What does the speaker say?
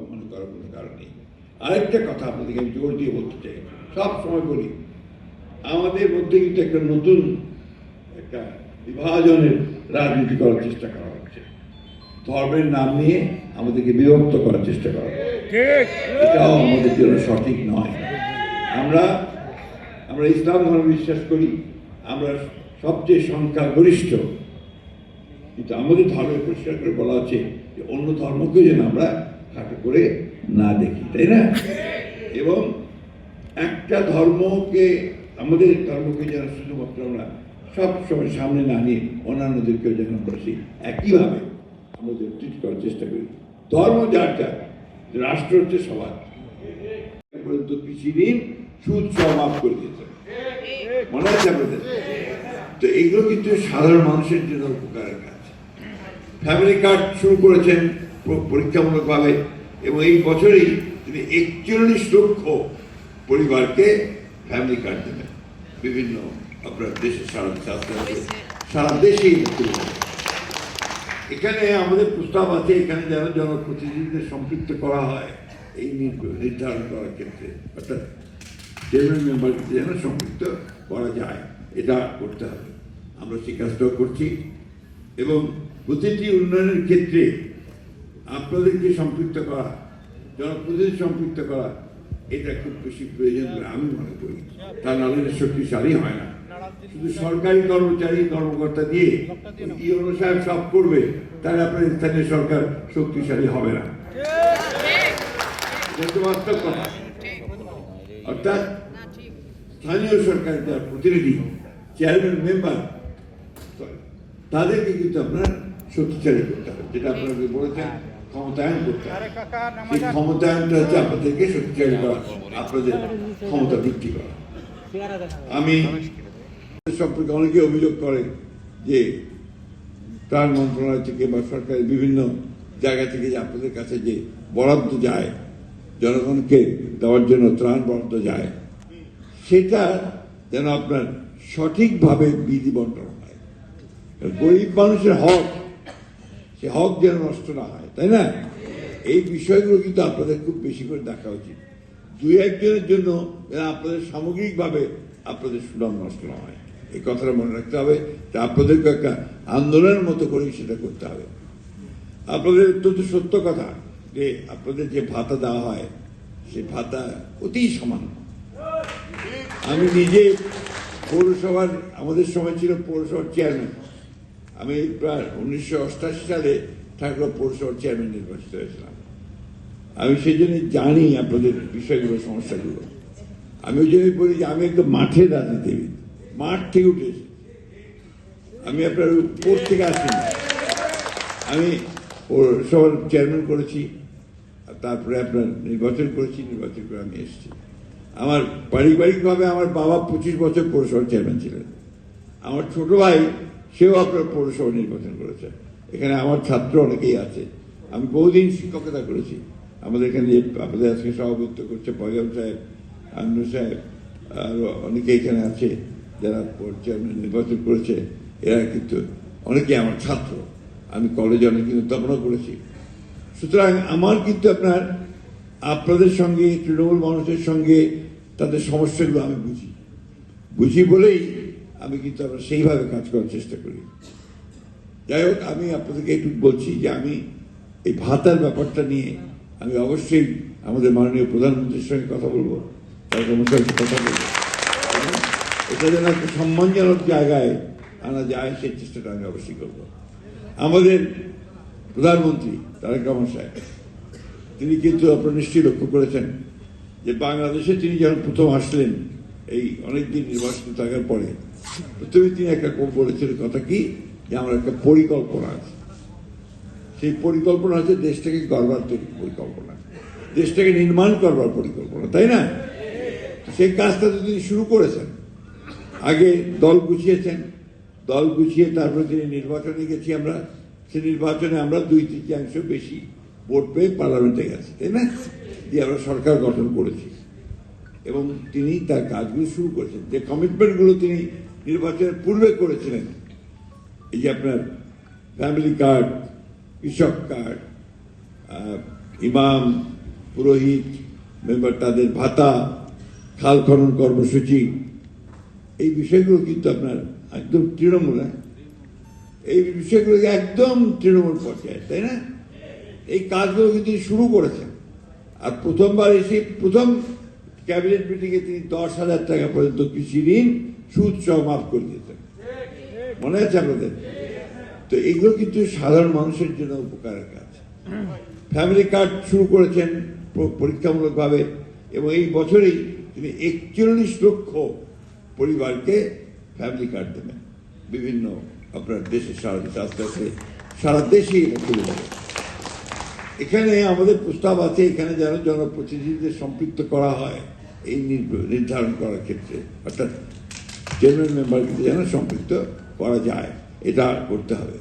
মনে করার কোনো কারণ নেই। আরেকটা কথা আপনাদেরকে আমি জোর দিয়ে বলতে চাই, সব সময় বলি, আমাদের মধ্যে কিন্তু একটা নতুন একটা বিভাজনের রাজনীতি করার চেষ্টা করা হচ্ছে। ধর্মের নাম নিয়ে আমাদেরকে বিভক্ত করার চেষ্টা করা হচ্ছে, এটাও আমাদের জন্য সঠিক নয়। আমরা ইসলাম ধর্ম বিশ্বাস করি, আমরা সবচেয়ে সংখ্যাগরিষ্ঠ, কিন্তু আমাদের ধর্মে পরিষ্কার করে বলা হচ্ছে যে অন্য ধর্মকেও যেন আমরা খাটো করে না দেখি, তাই না? এবং একটা ধর্মকে, আমাদের ধর্মকে যেন শুধুমাত্র আমরা সব সময় সামনে না নিয়ে অন্যান্যদেরকেও যেন আমরা সেই একইভাবে আমাদের ট্রিট করার চেষ্টা করি। ধর্ম যার যার, রাষ্ট্র হচ্ছে সবার। পর্যন্ত কৃষি ঋণ সুদ সহ মাফ করে দিয়েছে, মনে আছে আপনাদের? তো এগুলো কিন্তু সাধারণ মানুষের জন্য উপকারের কাজ। ফ্যামিলি কার্ড শুরু করেছেন পরীক্ষামূলকভাবে, এবং এই বছরেই তিনি 41 লক্ষ পরিবারকে ফ্যামিলি কার্ড দেবেন বিভিন্ন আপনার দেশের সারা দেশেই। এখানে আমাদের প্রস্তাব আছে, এখানে যেন জনপ্রতিনিধিদের সম্পৃক্ত করা হয় এই নির্ধারণ করার ক্ষেত্রে, অর্থাৎ চেয়ারম্যান মেম্বারকে যেন সম্পৃক্ত করা যায়, এটা করতে হবে। আমরা সেই কাজটাও করছি, এবং প্রতিটি উন্নয়নের ক্ষেত্রে আপনাদেরকে সম্পৃক্ত করা, জনপ্রতিনিধি সম্পৃক্ত করা, এটা খুব বেশি প্রয়োজন বলে আমি মনে করি। তা নাহলে শক্তিশালী হয় না। শুধু সরকারি কর্মকর্তা দিয়ে ইউনো সাহেব সব করবে, তাহলে আপনার স্থানীয় সরকার শক্তিশালী হবে না। বাস্তব কথা। অর্থাৎ স্থানীয় সরকারের যারা প্রতিনিধি, চেয়ারম্যান মেম্বার, তাদেরকে কিন্তু আপনার শক্তিশালী করতে হবে, যেটা আপনারা বলেছেন ক্ষমতায়ন করতে হবে। সেই ক্ষমতায়নটা হচ্ছে আপনাদেরকে শক্তিশালী করা, আপনাদের ক্ষমতা বৃদ্ধি করা। আমি সম্পর্কে অনেকে অভিযোগ করে যে ত্রাণ মন্ত্রণালয় থেকে বা সরকারের বিভিন্ন জায়গা থেকে যে আপনাদের কাছে যে বরাদ্দ যায়, জনগণকে দেওয়ার জন্য ত্রাণ বরাদ্দ যায়, সেটা যেন আপনার সঠিকভাবে বিধি বন্টন হয়। গরিব মানুষের হক, সে হক যেন নষ্ট না হয়, তাই না? এই বিষয়গুলো কিন্তু আপনাদের খুব বেশি করে দেখা উচিত। দুই একজনের জন্য আপনাদের সামগ্রিকভাবে আপনাদের সুনাম নষ্ট না হয়, এই কথাটা মনে রাখতে হবে। যে আপনাদেরকে একটা আন্দোলনের মতো করে সেটা করতে হবে। আপনাদের অত্যন্ত সত্য কথা যে আপনাদের যে ভাতা দেওয়া হয়, সে ভাতা অতি সামান্য। আমি নিজে পৌরসভার, আমাদের সময় ছিল পৌরসভার চেয়ারম্যান, আমি প্রায় 1988 সালে ঠাকুর পৌরসভার চেয়ারম্যান নির্বাচিত হয়েছিলাম। আমি সেই জন্য জানি আপনাদের বিষয়গুলো, সমস্যাগুলো। আমি ওই জন্যই বলি যে আমি একদম মাঠের রাজনীতিবিদ, মাঠ থেকে উঠেছি আমি, আপনার উপর থেকে আসিনি। আমি পৌরসভার চেয়ারম্যান করেছি, তারপরে আপনার নির্বাচন করেছি, নির্বাচন করে আমি এসেছি। আমার পারিবারিকভাবে আমার বাবা 25 বছর পৌরসভার চেয়ারম্যান ছিলেন। আমার ছোট ভাই, সেও আপনার পৌরসভা নির্বাচন করেছে। এখানে আমার ছাত্র অনেকেই আছে। আমি বহুদিন শিক্ষকতা করেছি। আমাদের এখানে আপনাদের আজকে সভাপতিত্ব করছে পয়গাম সাহেব, আন্নু সাহেব, আরো অনেকে এখানে আছে যারা চেয়ারম্যান নির্বাচন করেছে। এরা কিন্তু অনেকে আমার ছাত্র। আমি কলেজে অনেক অধ্যাপনা করেছি। সুতরাং আমার কিন্তু আপনাদের সঙ্গে, তৃণমূল মানুষের সঙ্গে তাদের সমস্যাগুলো আমি বুঝি বলেই আমি কিন্তু আমরা সেইভাবে কাজ করার চেষ্টা করি। যাই হোক, আমি আপনাদেরকে একটু বলছি যে আমি এই ভাতার ব্যাপারটা নিয়ে আমি অবশ্যই আমাদের মাননীয় প্রধানমন্ত্রীর সঙ্গে কথা বলবো, তার কর্মচারীর কথা বলবো, এটা যেন একটা সম্মানজনক জায়গায় আনা যায়, সেই চেষ্টাটা আমি অবশ্যই করব। আমাদের প্রধানমন্ত্রী তারেক রহমান সাহেব, তিনি কিন্তু আপনারা নিশ্চয়ই লক্ষ্য করেছেন যে বাংলাদেশে তিনি যখন প্রথম আসলেন, এই অনেকদিন নির্বাচিত থাকার পরে, প্রথমে তিনি একটা বলেছিলেন কথা কি, যে আমার একটা পরিকল্পনা আছে। সেই পরিকল্পনা হচ্ছে দেশটাকে গড়বার পরিকল্পনা, দেশটাকে নির্মাণ করবার পরিকল্পনা, তাই না? সেই কাজটা তো তিনি শুরু করেছেন। আগে দল গুছিয়েছেন, দল গুছিয়ে তারপরে তিনি নির্বাচনে গেছি আমরা। সেই নির্বাচনে আমরা 2/3 বেশি ভোট পেয়ে পার্লামেন্টে গেছি, তাই না? দিয়ে আমরা সরকার গঠন করেছি, এবং তিনি তার কাজগুলো শুরু করেছেন। যে কমিটমেন্টগুলো তিনি নির্বাচনের পূর্বে করেছিলেন, এই যে আপনার ফ্যামিলি কার্ড, কৃষক কার্ড, ইমাম, পুরোহিত, মেম্বার তাদের ভাতা, খাল খনন কর্মসূচি, এই বিষয়গুলো কিন্তু আপনার একদম তৃণমূল, এই বিষয়গুলো একদম তৃণমূল পর্যায়ে, তাই না? এই কাজগুলো কিন্তু শুরু করেছেন। আর প্রথমবার এসে প্রথম ক্যাবিনেট মিটিংয়ে তিনি 10,000 টাকা পর্যন্ত কৃষি ঋণ সুদ সহ মাফ করে দিতেন, মনে আছে আপনাদের? তো এগুলো কিন্তু সাধারণ মানুষের জন্য উপকারের কাজ। ফ্যামিলি কার্ড শুরু করেছেন পরীক্ষামূলকভাবে, এবং এই বছরেই তিনি 41 লক্ষ পরিবারকে ফ্যামিলি কার্ড দেবেন বিভিন্ন আপনার দেশের সারা দেশে, আস্তে আস্তে সারা দেশেই এটা চলে যাবে। এখানে আমাদের প্রস্তাব আছে এখানে যেন জনপ্রতিনিধিদের সম্পৃক্ত করা হয় এই নির্ধারণ করার ক্ষেত্রে, অর্থাৎ চেয়ারম্যান মেম্বারকে যেন সম্পৃক্ত করা যায়, এটা করতে হবে।